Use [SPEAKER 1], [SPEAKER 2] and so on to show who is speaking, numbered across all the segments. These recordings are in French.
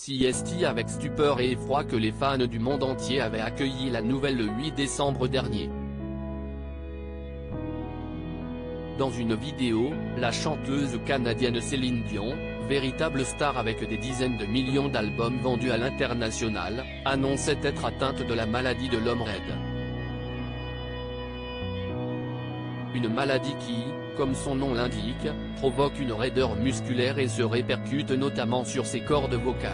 [SPEAKER 1] CST avec stupeur et effroi que les fans du monde entier avaient accueilli la nouvelle le 8 décembre dernier. Dans une vidéo, la chanteuse canadienne Céline Dion, véritable star avec des dizaines de millions d'albums vendus à l'international, annonçait être atteinte de la maladie de l'homme raide. Une maladie qui, comme son nom l'indique, provoque une raideur musculaire et se répercute notamment sur ses cordes vocales.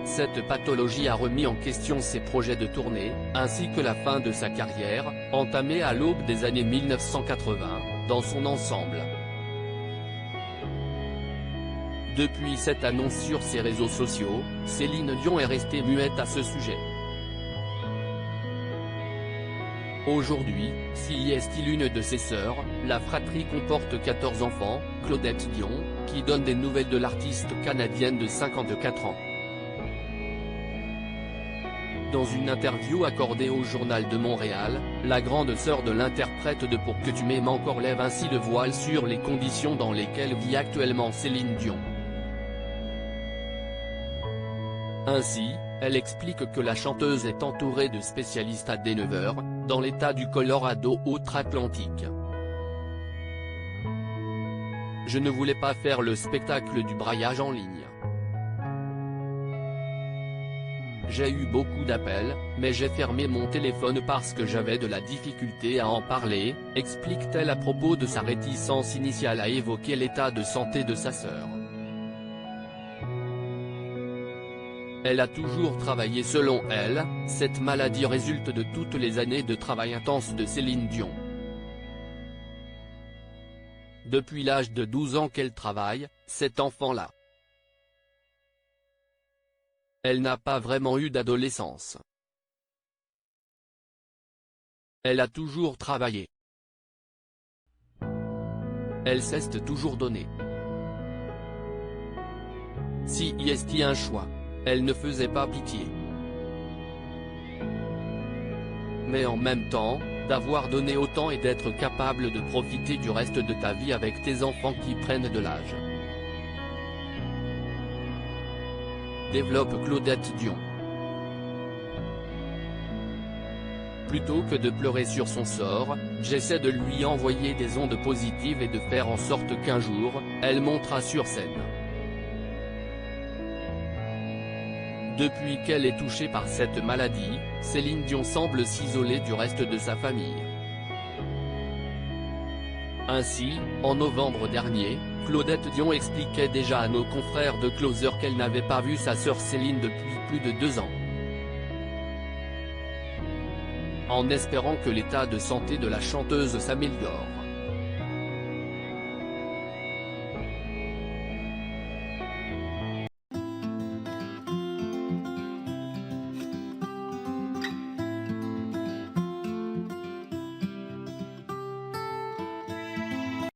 [SPEAKER 1] Cette pathologie a remis en question ses projets de tournée, ainsi que la fin de sa carrière, entamée à l'aube des années 1980, dans son ensemble. Depuis cette annonce sur ses réseaux sociaux, Céline Dion est restée muette à ce sujet. Aujourd'hui, CST l'une de ses sœurs, la fratrie comporte 14 enfants, Claudette Dion, qui donne des nouvelles de l'artiste canadienne de 54 ans. Dans une interview accordée au Journal de Montréal, la grande sœur de l'interprète de Pour que tu m'aimes encore lève ainsi le voile sur les conditions dans lesquelles vit actuellement Céline Dion. Ainsi, elle explique que la chanteuse est entourée de spécialistes à Denver, dans l'état du Colorado outre-Atlantique. Je ne voulais pas faire le spectacle du braillage en ligne. J'ai eu beaucoup d'appels, mais j'ai fermé mon téléphone parce que j'avais de la difficulté à en parler, explique-t-elle à propos de sa réticence initiale à évoquer l'état de santé de sa sœur. Elle a toujours travaillé selon elle, cette maladie résulte de toutes les années de travail intense de Céline Dion. Depuis l'âge de 12 ans qu'elle travaille, cet enfant-là. Elle n'a pas vraiment eu d'adolescence. Elle a toujours travaillé. Elle s'est toujours donnée. Si y est un choix. Elle ne faisait pas pitié. Mais en même temps, d'avoir donné autant et d'être capable de profiter du reste de ta vie avec tes enfants qui prennent de l'âge. Développe Claudette Dion. Plutôt que de pleurer sur son sort, j'essaie de lui envoyer des ondes positives et de faire en sorte qu'un jour, elle montera sur scène. Depuis qu'elle est touchée par cette maladie, Céline Dion semble s'isoler du reste de sa famille. Ainsi, en novembre dernier, Claudette Dion expliquait déjà à nos confrères de Closer qu'elle n'avait pas vu sa sœur Céline depuis plus de 2 ans. En espérant que l'état de santé de la chanteuse s'améliore.